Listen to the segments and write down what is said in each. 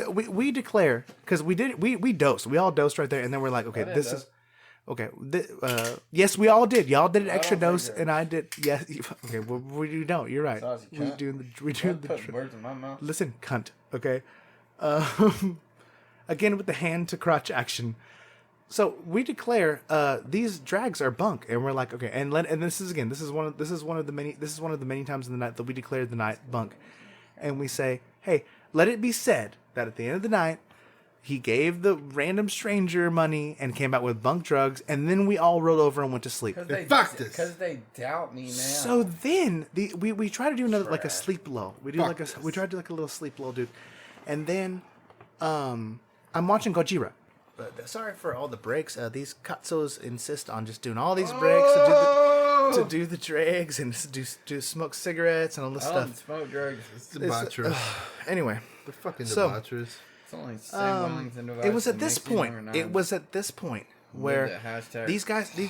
we declare, because we dosed. We all dosed right there, and then we're like, okay, this is okay. Yes, we all did. Y'all did an extra dose, and I did. Yes. Okay. Well, we don't. You're right. We do the words in my mouth. Listen, cunt. Okay. Again with the hand to crotch action. So we declare these drags are bunk, and we're like, okay, and this is one of the many times in the night that we declared the night bunk, and we say, hey, let it be said that at the end of the night, he gave the random stranger money and came out with bunk drugs, and then we all rolled over and went to sleep. Because they doubt me now. So then we try to do another like a sleep lull. We try to do like a little sleep lull, dude, and then I'm watching Gojira. Sorry for all the breaks. These Katsos insist on just doing all these breaks to do the drags and do smoke cigarettes and all this stuff. Smoke drugs. It's debaucherous. Anyway, they're fucking debaucherous. It's only Wellington device. It was at this point. It was at this point where these guys, we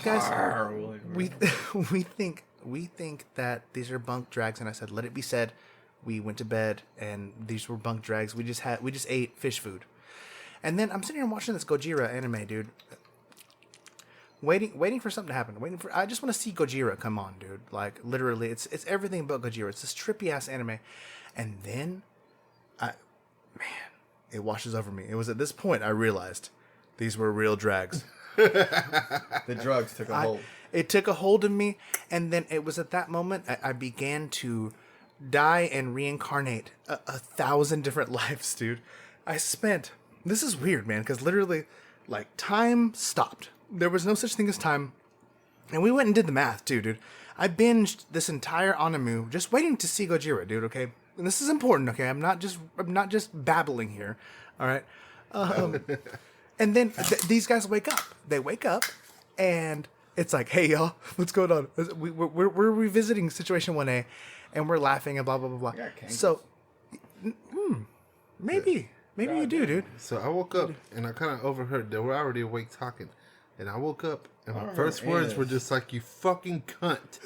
think that these are bunk drags, and I said, let it be said, we went to bed and these were bunk drags. We just ate fish food. And then I'm sitting here watching this Gojira anime, dude. Waiting for something to happen. I just want to see Gojira come on, dude. Like literally, it's everything about Gojira. It's this trippy ass anime, and then, it washes over me. It was at this point I realized these were real drags. The drugs took a hold. It took a hold of me, and then it was at that moment I began to die and reincarnate 1,000 different lives, dude. This is weird, man, because literally, like, time stopped. There was no such thing as time. And we went and did the math, too, dude. I binged this entire anime just waiting to see Gojira, dude, okay? And this is important, okay? I'm not just babbling here, all right? And then these guys wake up. They wake up, and it's like, hey, y'all, what's going on? We're revisiting Situation 1A, and we're laughing and blah, blah, blah, blah. So, maybe. Maybe you do, dude. So I woke up and I kind of overheard. They were already awake talking. And I woke up and my first words were just like, you fucking cunt.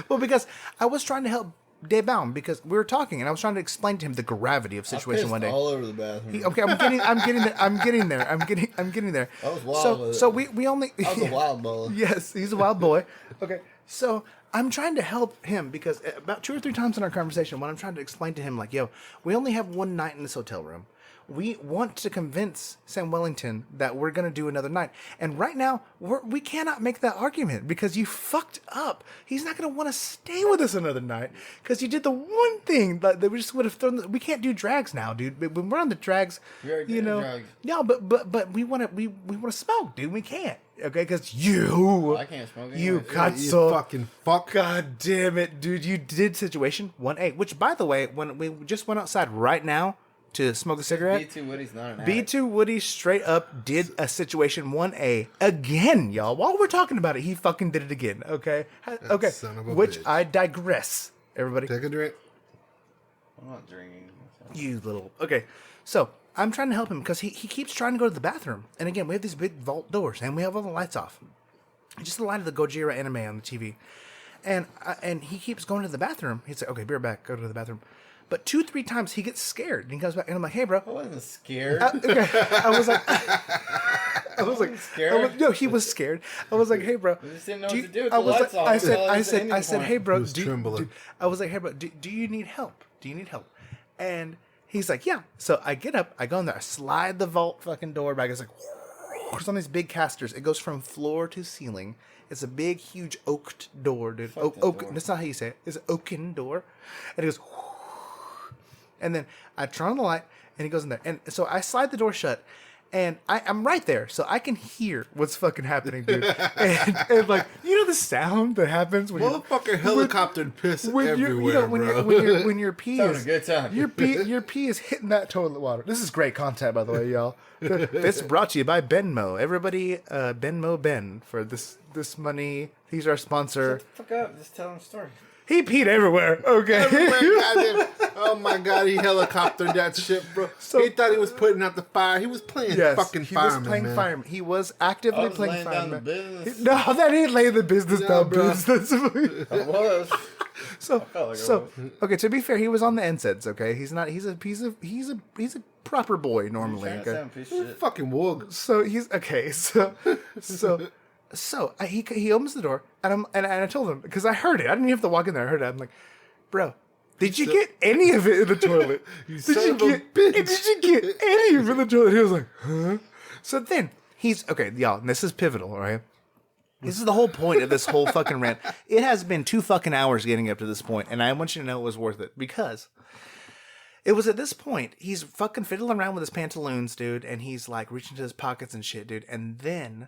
Well, because I was trying to help Dave Baum because we were talking and I was trying to explain to him the gravity of Situation 1A. All over the bathroom. Okay, I'm getting there. I was wild. So we only. I was a wild boy. Yes, he's a wild boy. Okay, so I'm trying to help him because about 2 or 3 times in our conversation, when I'm trying to explain to him, like, yo, we only have one night in this hotel room. We want to convince Sam Wellington that we're going to do another night. And right now, we cannot make that argument because you fucked up. He's not going to want to stay with us another night because you did the one thing that we just would have thrown. We can't do drags now, dude. When we're on the drags, drugs. No, but we want to smoke, dude. We can't. Okay, because you... I can't smoke anymore. You Katsu. You fucking fuck. God damn it, dude. You did Situation 1A, which, by the way, when we just went outside right now to smoke a cigarette... B2 Woody's not an B2 Woody straight up did a Situation 1A again, y'all. While we're talking about it, he fucking did it again, okay? Okay, son of a which bitch. I digress. Everybody. Take a drink. I'm not drinking. You little... Okay, so... I'm trying to help him because he keeps trying to go to the bathroom. And again, we have these big vault doors and we have all the lights off. Just the light of the Gojira anime on the TV. And he keeps going to the bathroom. He's like, okay, be right back. Go to the bathroom. But 2-3 times he gets scared. And he comes back and I'm like, hey, bro. I wasn't scared. Okay. I was like, scared? No, he was scared. I was like, hey, bro. I just didn't know what to do with the lights off. I said, hey, bro. I was like, hey, bro, do you need help? And he's like, yeah. So I get up, I go in there, I slide the vault fucking door back. It's like, it's on these big casters. It goes from floor to ceiling. It's a big, huge oaked door, dude. Oak. That's not how you say it. It's an oaken door. And it goes, and then I turn on the light, and he goes in there. And so I slide the door shut, and I'm right there, so I can hear what's fucking happening, dude. and like, you know the sound that happens when motherfucker helicopter piss everywhere, when your pee is a good time. your pee is hitting that toilet water. This is great content, by the way, y'all. This is brought to you by Benmo. Everybody, Benmo Ben for this money. He's our sponsor. Shut the fuck up. Just tell him a story. He peed everywhere. Okay. Oh my god, he helicoptered that shit, bro. So, he thought he was putting out the fire. He was playing fucking fireman. He was playing fireman. He was actively playing fireman. Down the business. No, that ain't laying the business down, bro. business. I was. Okay. To be fair, he was on the NSAIDs. Okay, he's not. He's a proper boy normally. Okay, fucking wog. So he's okay. So he opens the door and I told him because I heard it. I didn't even have to walk in there. I heard it. I'm like, bro. Did you get any of it in the toilet? Did you get any of it in the toilet? He was like, huh? So then okay, y'all, and this is pivotal, all right? This is the whole point of this whole fucking rant. It has been 2 fucking hours getting up to this point, and I want you to know it was worth it because it was at this point he's fucking fiddling around with his pantaloons, dude, and he's like reaching to his pockets and shit, dude, and then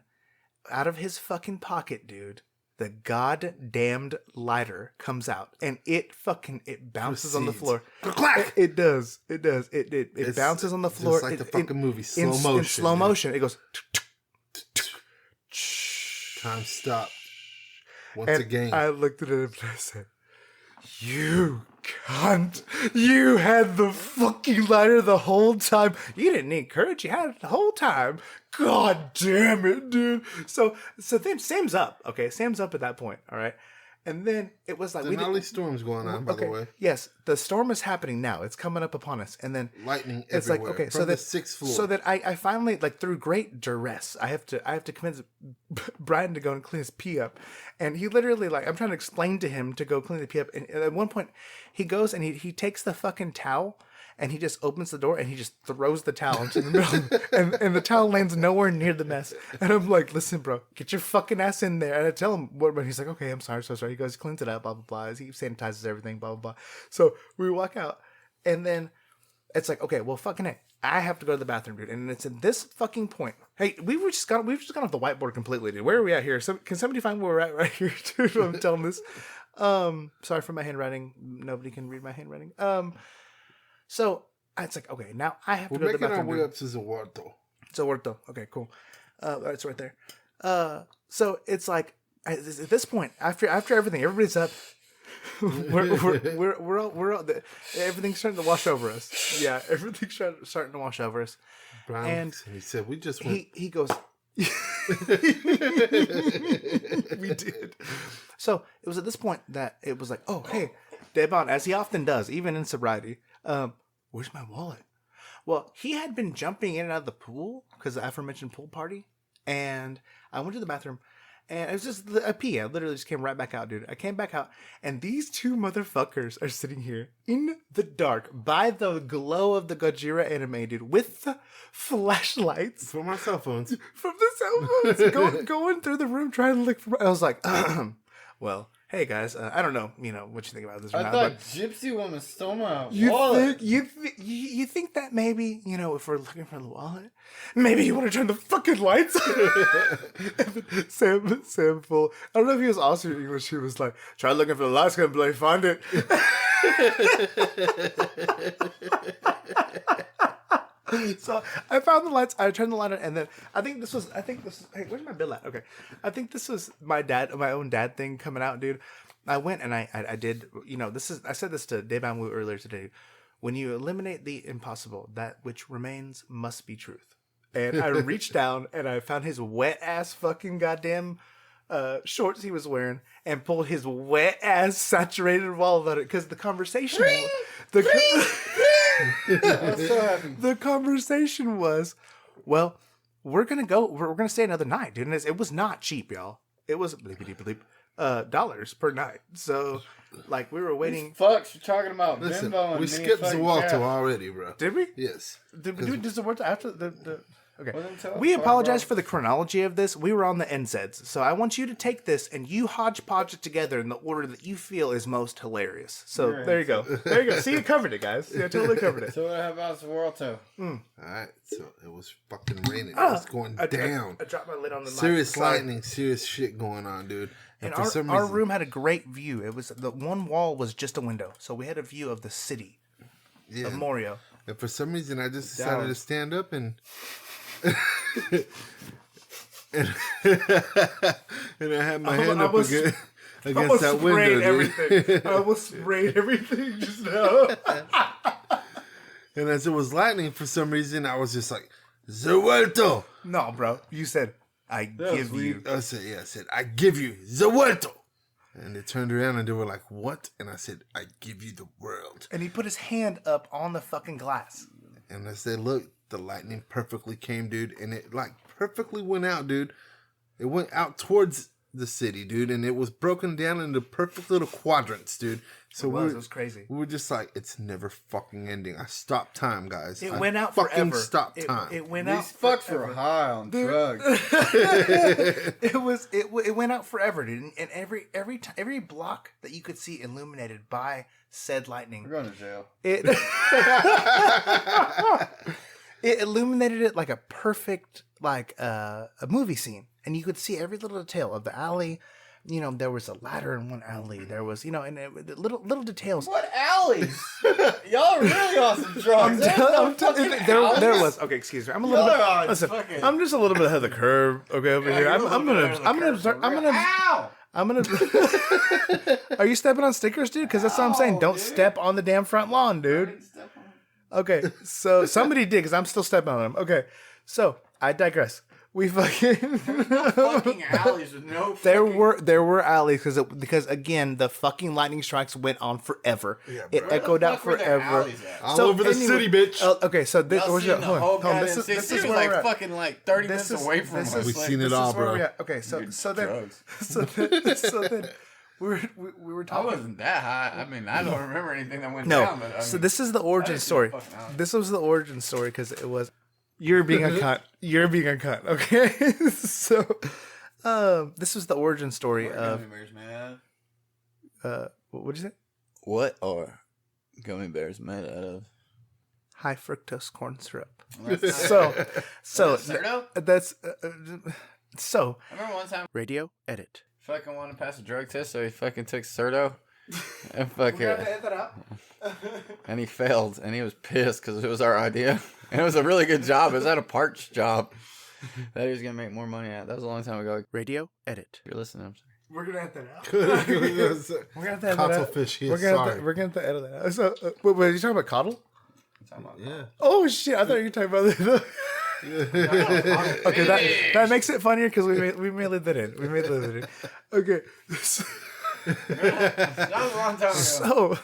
out of his fucking pocket, dude, the goddamned lighter comes out and it bounces on the floor. It does. It bounces on the floor. Just like the fucking movie, slow motion. In slow motion, it goes. Time stop. Once and again, I looked at him and I said, "You cunt! You had the fucking lighter the whole time. You didn't need courage. You had it the whole time. God damn it, dude." So then Sam's up. Okay, Sam's up at that point. All right, and then it was like the gnarly storm's going on. By the way, yes, the storm is happening now. It's coming up upon us, and then lightning it's everywhere. Like okay, from the 6th floor. So that I finally like through great duress, I have to convince Brian to go and clean his pee up, and he literally like I'm trying to explain to him to go clean the pee up, and at one point he goes and he takes the fucking towel. And he just opens the door and he just throws the towel into the middle. and the towel lands nowhere near the mess. And I'm like, listen, bro, get your fucking ass in there. And I tell him what, but he's like, okay, I'm sorry, so sorry. He goes, cleans it up, blah, blah, blah. He sanitizes everything, blah, blah, blah. So we walk out. And then it's like, okay, well, fucking it. I have to go to the bathroom, dude. And it's at this fucking point. Hey, we've just gone off the whiteboard completely, dude. Where are we at here? Can somebody find where we're at right here, dude? I'm telling this. Sorry for my handwriting. Nobody can read my handwriting. So it's like, okay, now I have to go to the bathroom. We're making our way up to Zahuarto. Okay, cool. It's right there. So it's like at this point, after everything, everybody's up. we're all everything's starting to wash over us. Yeah, everything's starting to wash over us. Brian, and he said, "We just went." He goes. We did. So it was at this point that it was like, oh hey, Devon, as he often does, even in sobriety. Where's my wallet? Well, he had been jumping in and out of the pool because the aforementioned pool party, and I went to the bathroom, and it was just a pee. I literally just came right back out, dude. I came back out, and these 2 motherfuckers are sitting here in the dark by the glow of the Gojira anime, dude, with the flashlights from our cell phones, going through the room trying to look for. I was like, well. Hey guys, I don't know, what you think about this. I thought Gypsy Woman stole my wallet. You think that maybe if we're looking for the wallet, maybe you want to turn the fucking lights on. Sam full. I don't know if he was also English. He was like, try looking for the lights, gonna bloody find it. So I found the lights. I turned the light on, and then I think this was. Hey, where's my bill at? Okay, I think this was my own dad thing coming out, dude. I went and I did. I said this to Daeban Wu earlier today. When you eliminate the impossible, that which remains must be truth. And I reached down and I found his wet ass fucking goddamn shorts he was wearing and pulled his wet ass saturated wallet out because the conversation. The conversation was, well, we're gonna stay another night, dude. And it was not cheap, y'all. It was dollars per night. So, like, we were waiting. These fucks, you're talking about. Listen, Bimbo we skipped Zahuarto already, bro. Did we? Yes. Did we do Zahuarto after the? Okay. Well, We apologize for the chronology of this. We were on the NSAIDs. So I want you to take this and you hodgepodge it together in the order that you feel is most hilarious. So there you go. There you go. See, you covered it, guys. Yeah, totally covered it. So what about Zahuarto? All right. So it was fucking raining. It was going down. I dropped my lid on the mic. Serious lightning. Serious shit going on, dude. And our room had a great view. It was the one wall was just a window. So we had a view of the city of Morio. And for some reason, I just decided to stand up and... and I had my hand up against that window. Everything. I almost sprayed everything just now. And as it was lightning, for some reason, I was just like, Zahuarto. No, bro. You said, I give you. I said, I give you Zahuarto. And they turned around and they were like, "What?" And I said, "I give you the world." And he put his hand up on the fucking glass. And I said, "Look, the lightning perfectly came, dude, and it like perfectly went out, dude. It went out towards the city, dude, and it was broken down into perfect little quadrants, dude. So it was crazy. We were just like, it's never fucking ending. I stopped time, guys. It went out fucking forever. Stopped time. It went These out. fucks were high on drugs. It went out forever, dude. And every block that you could see illuminated by said lightning. We're going to jail. It it illuminated it like a perfect a movie scene, and you could see every little detail of the alley. You know, there was a ladder in one alley. There was, little details. What alleys? Y'all are really on some drugs. There was. Okay, excuse me. I'm a little bit. Listen, I'm just a little bit ahead of the curve. Okay, over here. I'm gonna. Are you stepping on stickers, dude? Because that's what I'm saying. Don't step on the damn front lawn, dude. Okay, so somebody did, because I'm still stepping on them. Okay, so I digress. We fucking fucking alleys with no. There were alleys because again the fucking lightning strikes went on forever. Yeah, it echoed out forever. All over the city, bitch. Okay, so this was the whole this is where we're at. fucking like 30 minutes away from us. We've seen it all, bro. Okay, so then we were talking. I wasn't that high. I mean, I don't remember anything that went No, down. But so this is the origin story. This was the origin story because it was. You're being a cunt. You're being a cunt. Okay, so this was the origin story of. Gummy bears, man. What did you say? What are gummy bears made out of? High fructose corn syrup. So That's so. I remember one time Radio edit. fucking wanted to pass a drug test, so he fucking took Serto and fucking and he failed, and he was pissed because it was our idea, and it was a really good job. It was at a parts job that he was gonna make more money at. That was a long time ago. Radio edit. You're listening. I'm sorry. We're gonna have that out. We're gonna have to edit that out. Fish. We're gonna have to edit that out. So, wait, are you talking about coddle? Yeah. Oh shit! I thought you were talking about the. Okay, that makes it funnier because we may leave that in. We may leave it in. Okay. That was a long time ago. So.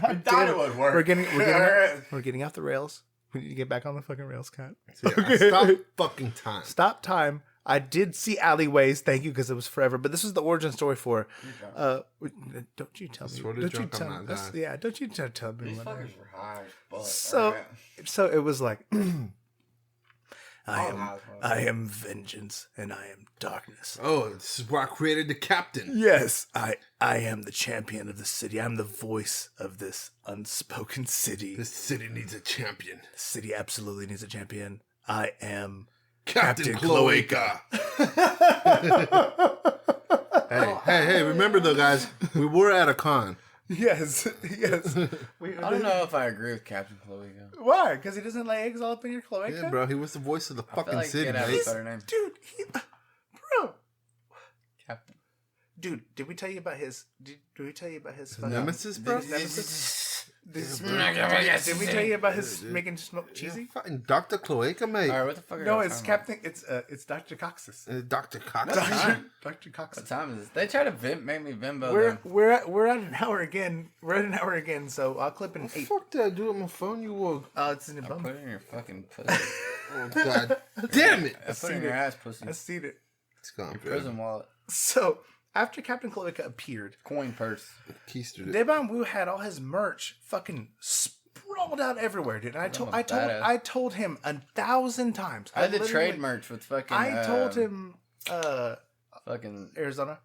I thought it would work. We're getting off the rails. We need to get back on the fucking rails, Kat. Okay. Stop fucking time. Stop time. I did see alleyways. Thank you, because it was forever. But this is the origin story for. Don't you tell me? Don't you tell me? Yeah, don't you tell me? These fuckers were high as fuck. So it was like. I am vengeance, and I am darkness. Oh, this is where I created the captain. Yes, I am the champion of the city. I'm the voice of this unspoken city. This city needs a champion. The city absolutely needs a champion. I am Captain Cloaca. Hey, remember though, guys, we were at a con. Yes. I don't know if I agree with Captain Cloaca. Why? Because he doesn't lay eggs all up in your cloaca? Yeah, bro, he was the voice of the fucking city, mate. Dude, bro. Captain. Dude, did we tell you about his? Did we tell you about his nemesis, bro? Did we tell you about his making smoke cheesy? Yeah, fucking Dr. Cloaca, mate. All right, what the fuck? No, it's Captain. It's Dr. Coxus. Dr. Coxus. Dr. Coxus. What time is this? They try to make me Vimbo. We're at an hour again. We're at an hour again. So I'll clip in 8. Fuck that, dude. On my phone, you will. It's in the bum. Put it in your fucking pussy. Oh god, damn it! I put it in your ass, pussy. I seen it. It's gone. Your prison wallet. So after Captain Cloaca appeared, coin purse. Devon Wu had all his merch fucking sprawled out everywhere, dude. And I told him 1,000 times. I had the trade merch with fucking. I told him. Fucking Arizona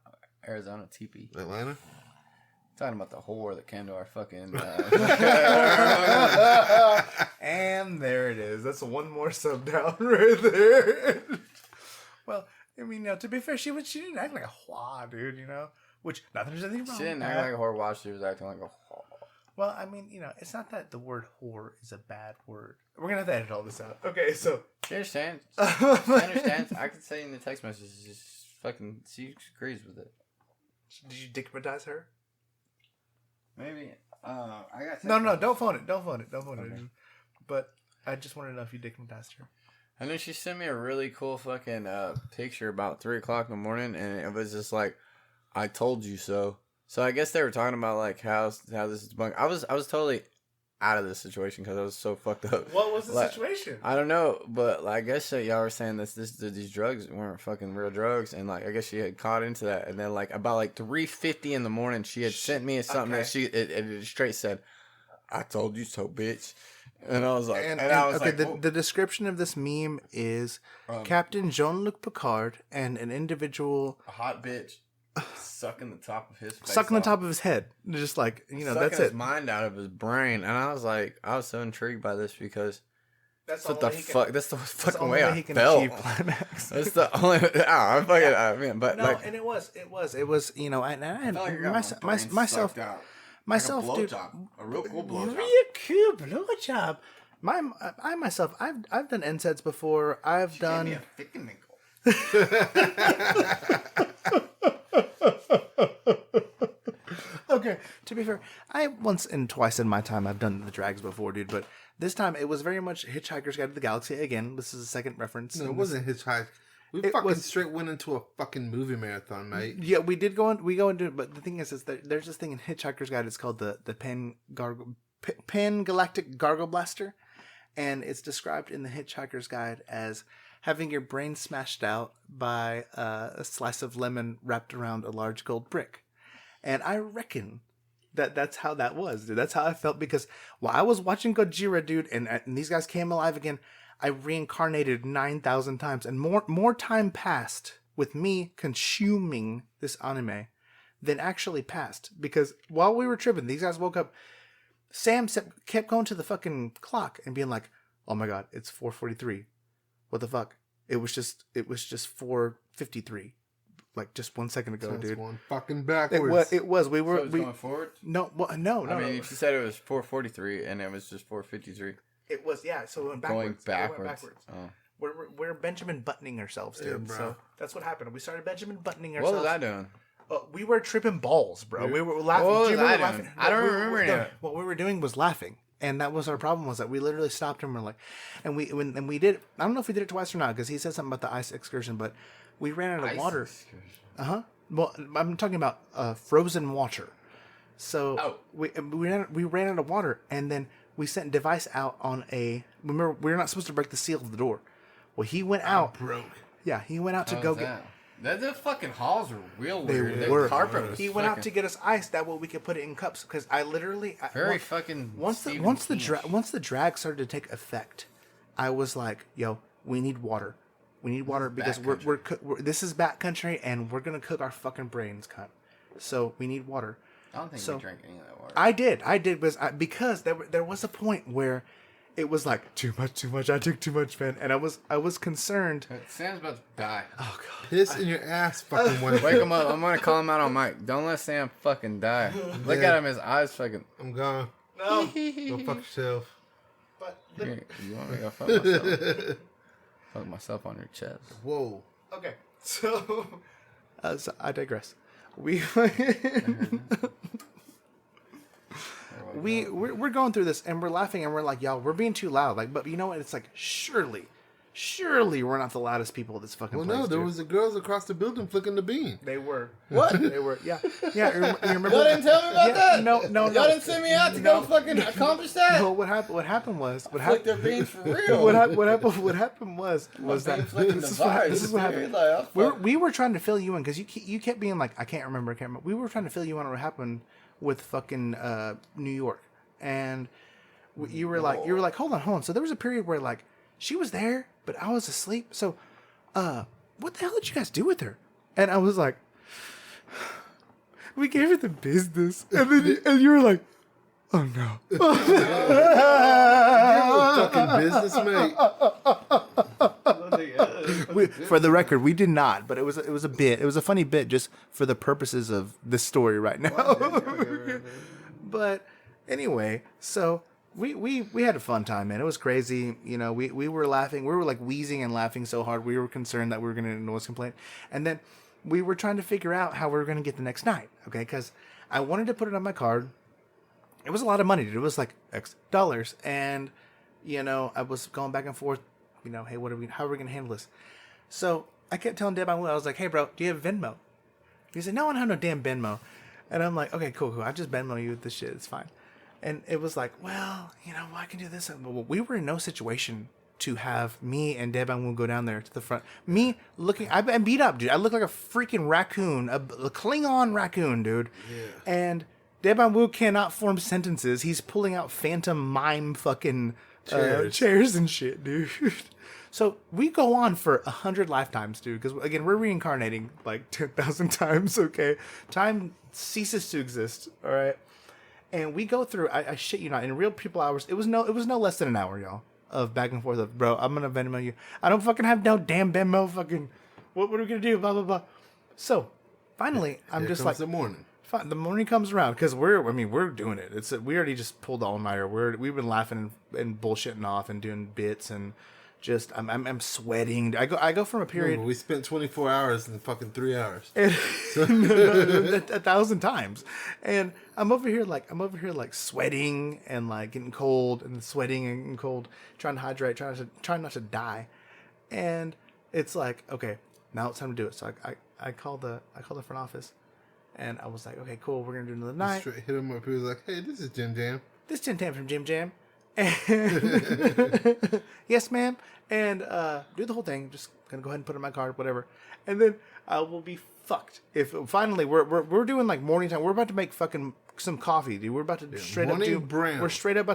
Atlanta. teepee. Talking about the whore that came to our fucking. And there it is. That's one more sub down right there. Well, I mean, to be fair, she didn't act like a whore, dude. Which there's anything wrong. She didn't act like a whore while she was acting like a whore. Well, I mean, it's not that the word whore is a bad word. We're gonna have to edit all this out. Okay, so she understands. She understands. I could say in the text messages, just fucking, she agrees with it. Did you dickmatize her? Maybe. I got. No, don't phone it. Don't phone it. Okay. But I just want to know if you dickmatized her. And then she sent me a really cool fucking picture about 3:00 in the morning, and it was just like I told you so. So I guess they were talking about like how this is bunk. I was totally out of this situation because I was so fucked up. What was the Like, situation? I don't know, but like, I guess y'all were saying these drugs weren't fucking real drugs, and like I guess she had caught into that, and then like about like 3:50 in the morning, she had sent me something that it straight said, "I told you so, bitch," and I was like, the description of this meme is Captain Jean-Luc Picard and an individual a hot bitch sucking the top of his face sucking the off. top of his head, just like Sucking that's his it. mind out of his brain, and I was so intrigued by this because That's what the fuck. That's the fucking way I can felt. achieve climax. That's the only. I fucking. I mean, but No, like, and it was, and I had myself, dude, a real cool blowjob. real cool blowjob. I myself, I've done NSAIDs before. I've done. Okay, to be fair, I once and twice in my time I've done the drags before, dude. But this time it was very much Hitchhiker's Guide to the Galaxy. Again, this is a second reference. No, it wasn't hitchhike. We fucking straight went into a fucking movie marathon, mate. Yeah, we did go into it, but the thing is that there's this thing in Hitchhiker's Guide. It's called the Pan Galactic Gargle Blaster, and it's described in the Hitchhiker's Guide as having your brain smashed out by a slice of lemon wrapped around a large gold brick. And I reckon that's how that was, dude. That's how I felt because while I was watching Gojira, dude, and these guys came alive again, I reincarnated 9,000 times, and more time passed with me consuming this anime than actually passed. Because while we were tripping, these guys woke up. Sam kept going to the fucking clock and being like, "Oh my god, it's 4:43. What the fuck? It was just 4:53." Like just 1 second ago, dude. Going fucking backwards. It was. We were. So it was going forward. No. No. I mean, she said it was 4:43, and it was just 4:53. It was. Yeah. So it went backwards. Going backwards. Oh. We're Benjamin buttoning ourselves, dude. Yeah, so that's what happened. We started Benjamin buttoning ourselves. What was I doing? We were tripping balls, bro. We were laughing. What was Do you remember I doing? laughing? I don't remember any of it. What we were doing was laughing, and that was our problem. Was that we literally stopped and we're like, and we did. I don't know if we did it twice or not because he said something about the ice excursion, but we ran out of water. Well, I'm talking about frozen water. So we ran out of water, and then we sent Device out on a. Remember, we were not supposed to break the seal of the door. Well, he went out. Broke. Yeah, he went out to go get. The fucking halls were real weird. They were. Carpet was he went out to get us ice. That way we could put it in cups. Because I literally once the drag started to take effect, I was like, "Yo, we need water. We need water because we're this is backcountry and we're gonna cook our fucking brains, cunt. So we need water." I don't think we drank any of that water. I did because there was a point where it was like too much. I took too much, man, and I was concerned. Sam's about to die. Oh god, Piss in your ass, fucking one. Wake him up! I'm gonna call him out on mic. Don't let Sam fucking die. Look at him; his eyes fucking. I'm gone. no. Go fuck yourself. But You want me to go fuck myself? Fuck myself on your chest. Whoa. okay, so I digress. We're going through this and we're laughing and we're like, y'all, we're being too loud. Like, but you know what? It's like, surely we're not the loudest people at this fucking place. Well, no, there was the girls across the building flicking the bean. They were. What? They were. Yeah. You remember? Y'all didn't tell me about that. No. Y'all didn't send me out to go fucking accomplish that. No, what happened was Flick their beans for real. What happened was that this is what happened. We were trying to fill you in because you kept being like, I can't remember. We were trying to fill you in on what happened with fucking New York, and you were like, hold on. So there was a period where like she was there, but I was asleep. So, what the hell did you guys do with her? And I was like, we gave her the business, and then you were like, oh no. Fucking business, mate. For the record, we did not, but it was a bit. It was a funny bit just for the purposes of this story right now. But anyway, so we had a fun time, man. It was crazy. You know, we were laughing. We were like wheezing and laughing so hard. We were concerned that we were going to get a noise complaint. And then we were trying to figure out how we were going to get the next night. Okay, because I wanted to put it on my card. It was a lot of money, dude. It was like X dollars. And, you know, I was going back and forth, you know, hey, how are we going to handle this? So I kept telling Deb, I was like, hey, bro, do you have Venmo? He said, no, I don't have no damn Venmo. And I'm like, okay, cool. I just Venmo you with this shit. It's fine. And it was like, well, I can do this. Well, we were in no situation to have me and Deb and we'll go down there to the front. Me looking, I'm beat up, dude. I look like a freaking raccoon, a Klingon raccoon, dude. Yeah. And Deban Wu cannot form sentences. He's pulling out phantom mime fucking chairs and shit, dude. So we go on for 100 lifetimes, dude. Because again, we're reincarnating like 10,000 times. Okay, time ceases to exist. All right, and we go through. I shit you not. In real people hours, it was no less than an hour, y'all, of back and forth of, bro, I'm gonna Venmo you. I don't fucking have no damn Venmo. Fucking, what are we gonna do? Blah blah blah. So finally, I'm just like the morning. The morning comes around because we're doing it. We already just pulled all nighter. We've been laughing and bullshitting off and doing bits and just I'm sweating. I go from a period. We spent 24 hours in fucking 3 hours. 1,000 times, and I'm over here like sweating and like getting cold and sweating and getting cold, trying to hydrate, trying not to die, and it's like, okay, now it's time to do it. So I call the front office. And I was like, okay, cool. We're going to do another night. Straight hit him up. He was like, hey, this is Jim Jam. This is Jim Jam from Jim Jam. And yes, ma'am. And do the whole thing. Just going to go ahead and put in my card, whatever. And then I will be fucked. If finally we're doing like morning time. We're about to make fucking some coffee, dude. We're about to We're straight up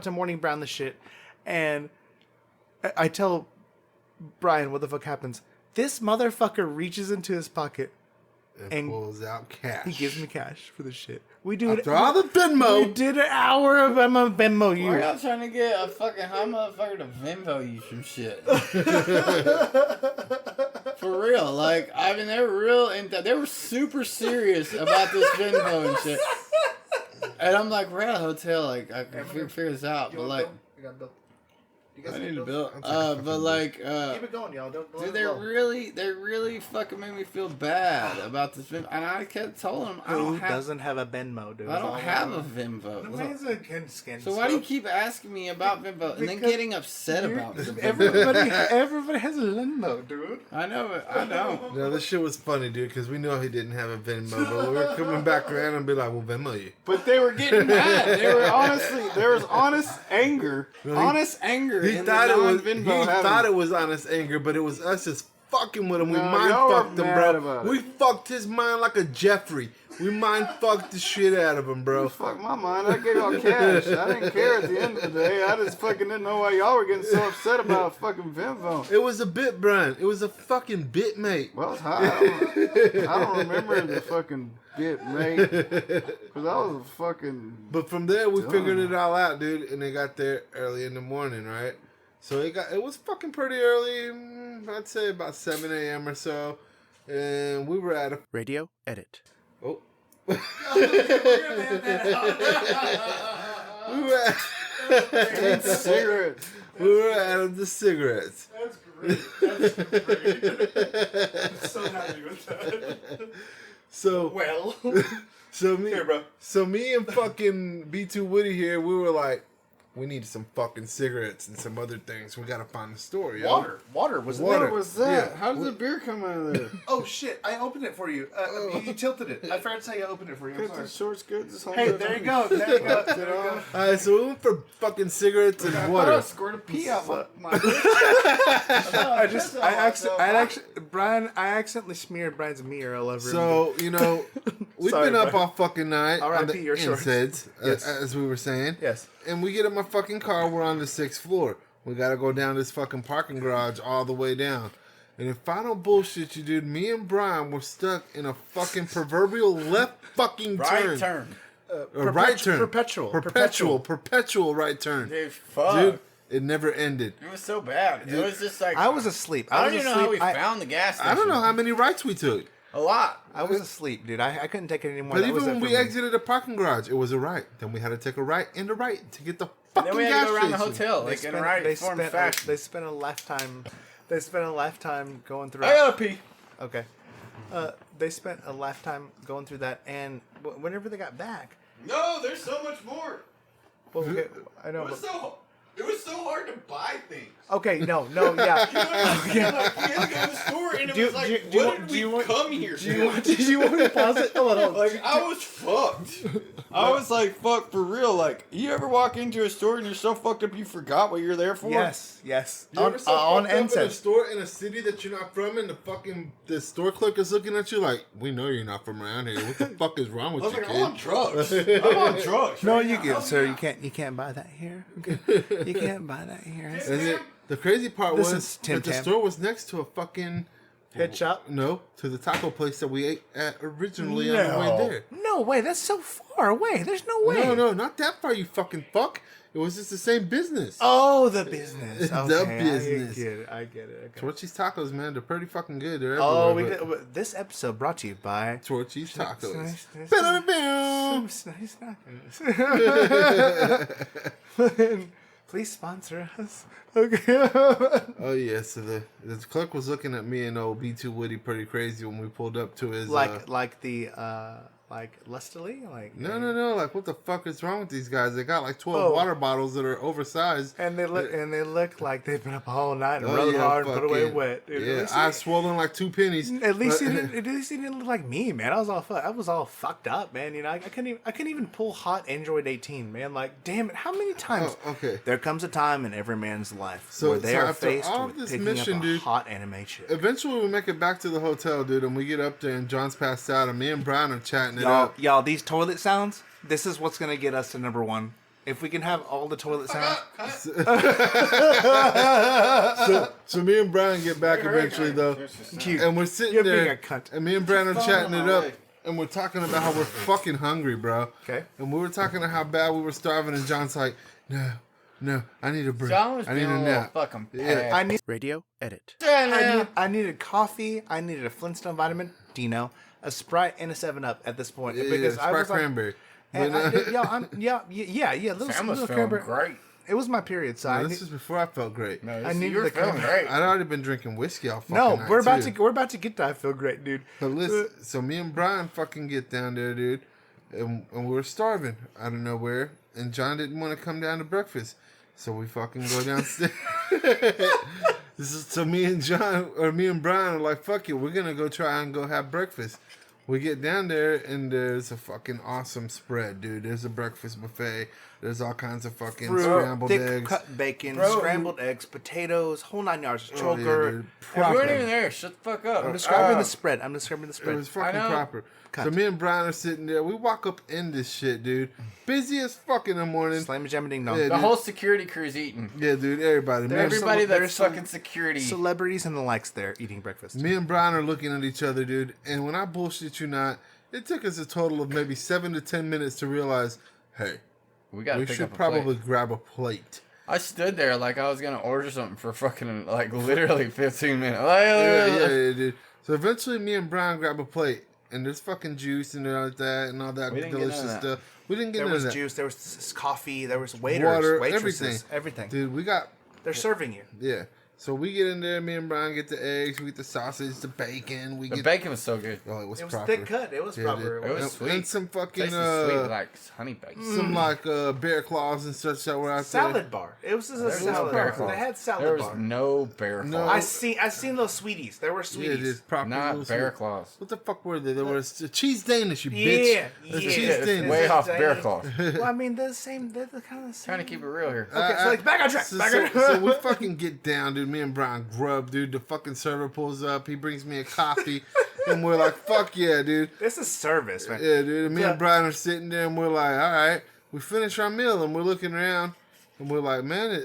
And pulls out cash. He gives me cash for this shit. We do After all the Venmo. We did an hour of Venmo you. Why y'all trying to get a fucking hot motherfucker to Venmo you some shit? For real. Like, I mean, they were they were super serious about this Venmo and shit. And I'm like, we're at a hotel. Like, I can figure this out. But, like, I need a bill. But like, keep it going, y'all. Don't dude, they really fucking made me feel bad about this Venmo. And I kept telling them, Who doesn't have a Venmo, dude? I don't have a Venmo. So why do you keep asking me about Venmo and then getting upset about it? Everybody has a Venmo, dude. I know, but I don't. No, this shit was funny, dude, because we know he didn't have a Venmo, but we were coming back around and be like, we'll Venmo you. But they were getting mad. There was honest anger. Honest anger. He thought it was honest anger, but it was us just fucking with him. We mind fucked him, bro. We fucked his mind like a Jeffrey. We mind fucked the shit out of him, bro. Fuck my mind. I gave y'all cash. I didn't care at the end of the day. I just fucking didn't know why y'all were getting so upset about fucking Venmo. It was a bit, Brian. It was a fucking bit, mate. Well, it's high. I don't remember the fucking bit, mate. Because I was a fucking... But from there, we figured it all out, dude. And they got there early in the morning, right? So it was fucking pretty early. I'd say about 7 a.m. or so. And we were at a... Radio edit. Oh. we were at cigarettes. We were out the cigarettes. That's great. That's great. I'm so happy with that. So me and fucking B2 Woody here, we were like, we need some fucking cigarettes and some other things. We gotta find the store, yo. Water was Water. there. What was that? Yeah. How did the beer come out of there? Oh shit! I opened it for you. You tilted it. I forgot to say I opened it for you. I'm sorry. Shorts good. Hey, there you go. There you go. There you go. Alright, so we went for fucking cigarettes and I water. squirted a pee out my Brian, I accidentally smeared Brian's mirror all over him. So, we've been up all fucking night on R.I.P. the your shorts. NSAIDs, Yes. as we were saying. Yes. And we get in my fucking car, we're on the 6th floor. We gotta go down this fucking parking garage all the way down. And if I don't bullshit you, dude, me and Brian were stuck in a fucking proverbial left fucking turn. Right turn. Right turn. Perpetual right turn. Dude, fuck. Dude, it never ended. It was so bad. It was just like... I was asleep. I don't even know how we found the gas station. I don't know how many rights we took. A lot. I was asleep, dude. I couldn't take it anymore. But even when we exited the parking garage, it was a right. Then we had to take a right and a right to get the fucking then we had gas to go around station. the hotel, like in a right form fashion. They spent a lifetime. They spent a lifetime going through. I gotta pee. Okay. They spent a lifetime going through that, and whenever they got back. No, there's so much more. Well, okay, I know. It was so hard to buy things. Okay, no, yeah. You know what I mean? Like, we had to go to the store, and it was like, what did we come here for? Did you want me to pause it? Hold on. Like, I was fucked. I was like, fuck, for real. Like, you ever walk into a store and you're so fucked up you forgot what you're there for? Yes. You ever so On fucked up in a Ensign. store in a city that you're not from, and the store clerk is looking at you like, we know you're not from around here. What the fuck is wrong with I was you, like, kid? I'm on drugs. I'm on drugs. No, right you now. can, sir. You can't buy that here. Okay. You can't buy that here. And the crazy part This was is Tim that the Tam. store was next to a fucking Head shop. no, to the taco place that we ate at originally on the way there. No way. That's so far away. There's no way. No, not that far, you fucking fuck. It was just the same business. Oh, the business. The Okay, business. I get it. Okay. Torchy's tacos, man, they're pretty fucking good. They're Oh, everywhere. but this episode brought to you by Torchy's tacos. Nice. Please sponsor us. Okay. Oh yeah, so the clerk was looking at me and old B2 Woody pretty crazy when we pulled up to his like lustily, like No, like what the fuck is wrong with these guys? They got like 12 Oh. water bottles that are oversized. And they look like they've been up all night and rode hard and put away wet. Dude. Yeah, eyes swollen like 2 pennies. At least he didn't look like me, man. I was all fucked up, man. You know, I couldn't even pull hot Android 18, man. Like, damn it, how many times? Oh, okay. There comes a time in every man's life So- where they so are after faced all with this picking mission, up a dude, hot animation. Eventually, we make it back to the hotel, dude, and we get up there, and John's passed out, and me and Brian are chatting it up. Y'all, these toilet sounds. This is what's gonna get us to number one. If we can have all the toilet sounds. So me and Brian get back eventually, though, and we're sitting You're being there, a cunt. and me and Brian are chatting it my up, way. and we're talking about how we're fucking hungry, bro. Okay. And we were talking about how bad we were starving, and John's like, no, I need a break. John was I need being a a little nap. fucking Yeah. I need Radio edit. I needed coffee. I needed a Flintstone vitamin, Dino, a Sprite, and a 7-Up at this point because I Sprite was like, cranberry. and But, I did, little Sam was little feeling cranberry. great. It was my period, so I this need, is before I felt great. No, I needed you were the feeling cranberry. great. I'd already been drinking whiskey all fucking no. night, We're about too. to get to I feel great, dude. But listen, so me and Brian fucking get down there, dude, and we were starving out of nowhere, and John didn't want to come down to breakfast, so we fucking go downstairs. So me and Brian are like, fuck it, we're gonna go try and go have breakfast. We get down there, and there's a fucking awesome spread, dude. There's a breakfast buffet. There's all kinds of fucking scrambled thick eggs. cut bacon, Bro. scrambled eggs, potatoes, whole 9 yards, Oh, yeah, choker. dude. You weren't Proper. even there. Shut the fuck up. I'm describing the spread. I'm describing the It spread. was fucking I know. proper. Cut. So me and Brian are sitting there. We walk up in this shit, dude. Busy as fuck in the morning. Slam jam ding dong. Yeah, The dude. whole security crew's eating. Yeah, dude. Everybody. Me and- Everybody there's that's some fucking security. Celebrities and the likes there eating breakfast. Me and Brian are looking at each other, dude. And when I bullshit you not, it took us a total of maybe 7 to 10 minutes to realize, hey, we gotta we pick should up a probably plate. grab a plate. I stood there like I was gonna order something for fucking like literally 15 minutes. Like, Yeah, dude. So eventually, me and Brian grab a plate, and there's fucking juice and all that and all that We didn't get delicious none of that. stuff. We didn't get There none was of that. juice. There was coffee. There was waiters, Water, waitresses, everything. Dude, we got They're serving you. yeah. So we get in there. Me and Brian get the eggs. We get the sausage, the bacon. We The get bacon was so good. oh, it was It was proper. thick cut. It was Yeah, proper. dude. It was And- sweet. and some fucking Tasted sweet like honey bacon. some like bear claws and such that were out Salad bar. It was just a There was no salad bear bar. claws. They had salad There was bar. no bear No. claws. I seen those sweeties. There were there. Yeah, sweeties. just proper. Not little bear sweet- claws. What the fuck were they? They were a cheese Danish, you bitch. Yeah, A yeah. cheese It's Danish. way off Dang. bear claws. Well, I mean, they're the same. They're the kind of the same. Trying to keep it real here. Okay, so like back on track. So, Back so, on so we fucking get down, dude. Me and Brian grub, dude. The fucking server pulls up. He brings me a coffee, and we're like, "Fuck yeah, dude." This is service, man. Yeah, dude. And me Yeah. and Brian are sitting there, and we're like, "All right." We finish our meal, and we're looking around, and we're like, "Man,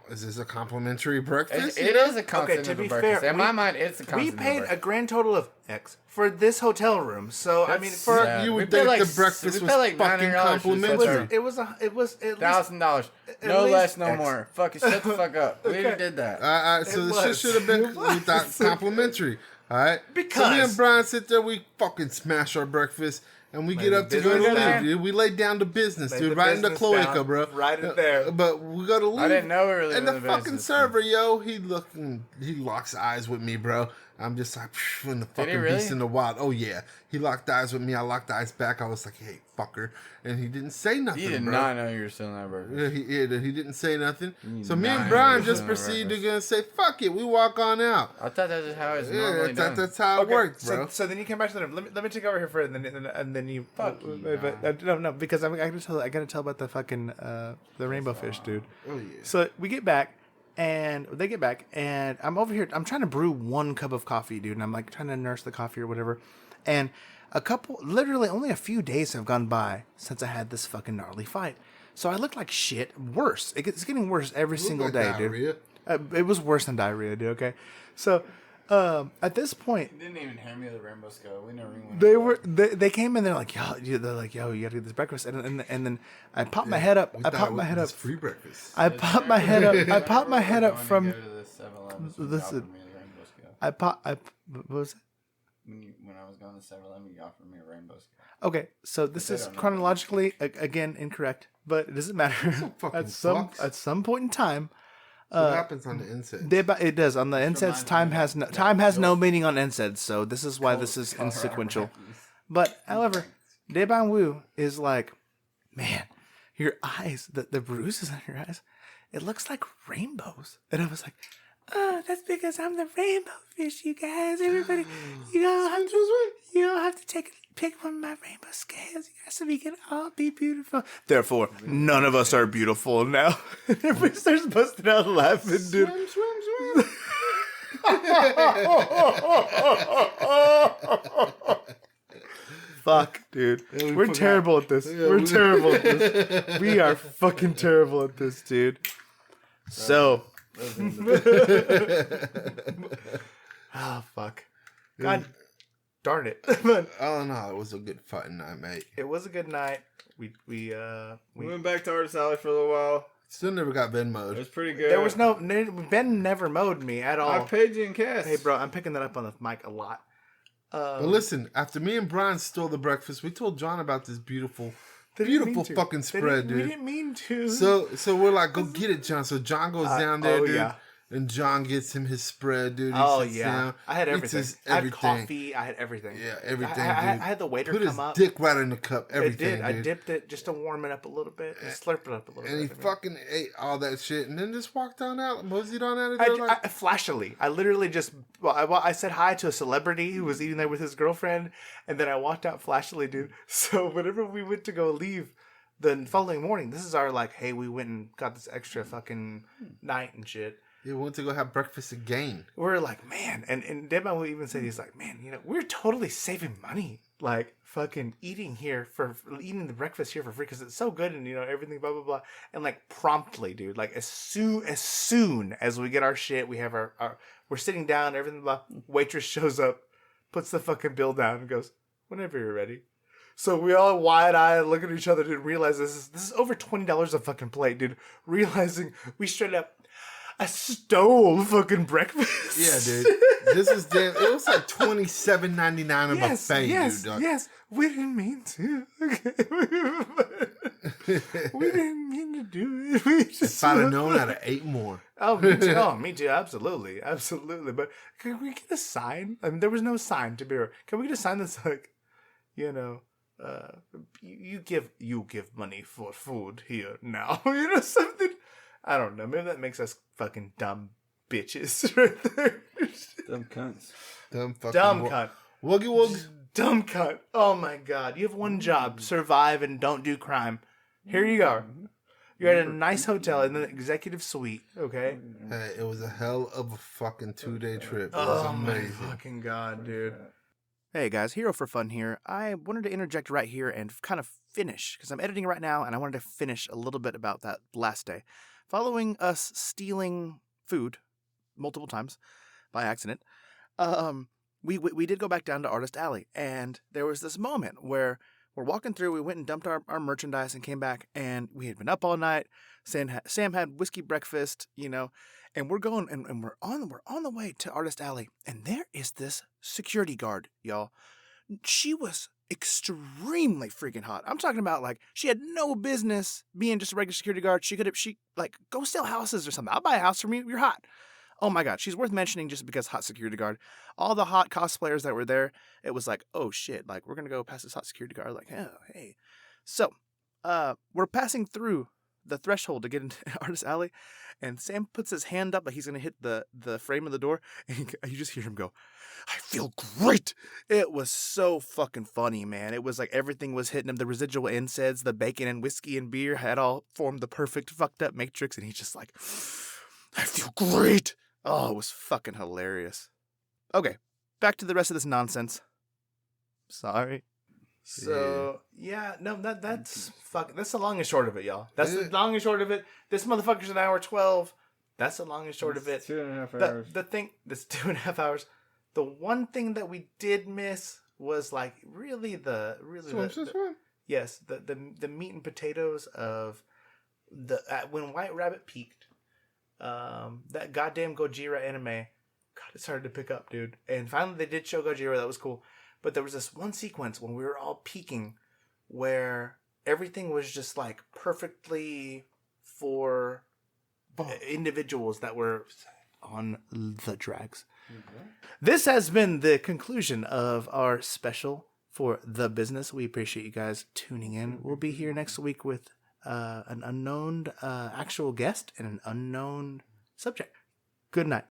is this a complimentary breakfast?" It is a continental to be breakfast. fair, In my mind, it's a We continental paid a breakfast. grand total of X for this hotel room. So I mean, That's for sad. You We would paid think like the breakfast we was paid like fucking $900 for this complimentary. hotel. it was at least $1,000. No least less, no X. more. Fucking shut the fuck up. We Okay. already did that. So It the shit was. should have been It was. we thought complimentary. All right. So me Because- and Brian sit there, we fucking smash our breakfast, and we get the up to go to business leave, down. dude. We lay down to business, Lay dude, the right in the business cloaca, down, bro. right in there. But we go to leave. I didn't know we were leaving And the the fucking business. server, yo, he locks eyes with me, bro. I'm just like, when the he fucking really? beast in the wild. Oh, yeah. He locked eyes with me. I locked eyes back. I was like, hey, fucker. And he didn't say nothing, You did bro. not know you were still in that breakfast. Yeah, he didn't say nothing. You So did me not and know Brian you were just still in that proceeded to breakfast. go and say, fuck it. We walk on out. I thought that's just how it's Yeah, normally done. that's how it works, bro. So then you came back to the room. Let me take over here for it, and then you. Fuck you, no, because I gotta tell about the fucking the rainbow fish, dude. Oh, yeah. So we get back, and they get back, and I'm over here. I'm trying to brew 1 cup of coffee, dude, and I'm like trying to nurse the coffee or whatever. And literally only a few days have gone by since I had this fucking gnarly fight. So I look like shit. Worse. It's getting worse every single day, diarrhea. dude. It was worse than diarrhea, dude. Okay, so at this point, You didn't even hand me the rainbow scale. We never even they came in. They're like, yo, you gotta get this breakfast, and then I popped my head up. I popped my head up. Free breakfast. I popped my head up. I popped my head up from. Listen, Listen. What was it? When I was going to 7-Eleven, you offered me a rainbow scale. Okay, so this is chronologically again incorrect, but it doesn't matter. fucking At some point in time, what happens on the inside? it does on the NSAIDs. Time has no meaning on NSAIDs, so this is why this is insequential. But however, Deban Wu is like, man, your eyes, the bruises on your eyes, it looks like rainbows, and I was like. Oh, that's because I'm the rainbow fish, you guys. Everybody, you all have to pick one of my rainbow scales, you guys, so we can all be beautiful. Therefore, none of us are beautiful now. Everybody starts busting out laughing, dude. Swim. Fuck, dude. We're terrible at this. We're terrible at this. We are fucking terrible at this, dude. So. Oh, fuck. God darn it. All in all, it was a good fighting night, mate. It was a good night. We went back to Artist Alley for a little while. Still never got Ben It mode. was pretty good. there was Ben never mowed me at all. I paid you in cash. Hey, bro, I'm picking that up on the mic a lot. But listen, after me and Brian stole the breakfast, we told John about this beautiful fucking spread, dude. We didn't mean to. So we're like, go get it, John. So John goes down there, dude. Yeah. And John gets him his spread, dude. He sits down, I had eats everything. his I had coffee. I had everything. Yeah, everything, I dude. had the waiter Put come up. his dick right in the cup, everything, It did. dude. I dipped it just to warm it up a little bit and slurp it up a little And bit. he fucking ate all that shit and then just walked on out, moseyed on out of there like... Flashily. I literally just... I said hi to a celebrity who was eating there with his girlfriend, and then I walked out flashily, dude. So whenever we went to go leave the following morning, this is our like, hey, we went and got this extra fucking night and shit. He went to go have breakfast again. We're like, man, and Deban will even say, he's like, man, we're totally saving money, like fucking eating the breakfast here for free because it's so good and everything, blah blah blah, and like promptly, dude, like as soon as we get our shit, we have our we're sitting down, everything, blah. Waitress shows up, puts the fucking bill down, and goes, whenever you're ready. So we all wide-eyed look at each other, dude, and realize this is over $20 a fucking plate, dude. Realizing we straight up. I stole fucking breakfast. Yeah, dude. This is damn. It was like $27.99 a buffet, yes, dude. Yes, we didn't mean to. Okay. We didn't mean to do it. We just If I'd have known, I'd have ate more. Oh, me too. Oh, me too. Absolutely. But can we get a sign? I mean, there was no sign to be. Can we get a sign that's like, you give money for food here now. Something. I don't know. Maybe that makes us fucking dumb bitches right there. Dumb cunts. Dumb cunt. Woogie woogs. Dumb cunt. Oh my god. You have one job. Survive and don't do crime. Here you are. You're at a nice hotel in the executive suite, okay? Hey, it was a hell of a fucking 2-day trip. It was amazing. My fucking god, dude. Hey guys, Hero for Fun here. I wanted to interject right here and kind of finish, because I'm editing right now and I wanted to finish a little bit about that last day. Following us stealing food multiple times by accident, we did go back down to Artist Alley, and there was this moment where we're walking through, we went and dumped our merchandise and came back, and we had been up all night. Sam had whiskey breakfast, and we're going, and we're on the way to Artist Alley, and there is this security guard, y'all. She was extremely freaking hot. I'm talking about like she had no business being just a regular security guard. She go steal houses or something. I'll buy a house from you. You're hot. Oh my god, she's worth mentioning just because hot security guard. All the hot cosplayers that were there, it was like, oh shit, like we're gonna go past this hot security guard. Like, oh hey. So, we're passing through the threshold to get into Artist Alley, and Sam puts his hand up like he's gonna hit the frame of the door, and you just hear him go, "I feel great." It was so fucking funny, man. It was like everything was hitting him. The residual NSAIDs, the bacon and whiskey and beer had all formed the perfect fucked up matrix, and he's just like, "I feel great." Oh, it was fucking hilarious. Okay, back to the rest of this nonsense. Sorry. So no, that's the long and short of it, y'all. That's the long and short of it. This motherfucker's an hour 12. That's the long and short of it. 2.5 hours. The thing that's 2.5 hours. The one thing that we did miss was like yes, the meat and potatoes of when White Rabbit peaked. That goddamn Gojira anime, God, it started to pick up, dude. And finally they did show Gojira. That was cool. But there was this one sequence when we were all peaking where everything was just like perfectly for individuals that were on the drags. Mm-hmm. This has been the conclusion of our special for The Business. We appreciate you guys tuning in. We'll be here next week with an unknown actual guest and an unknown subject. Good night.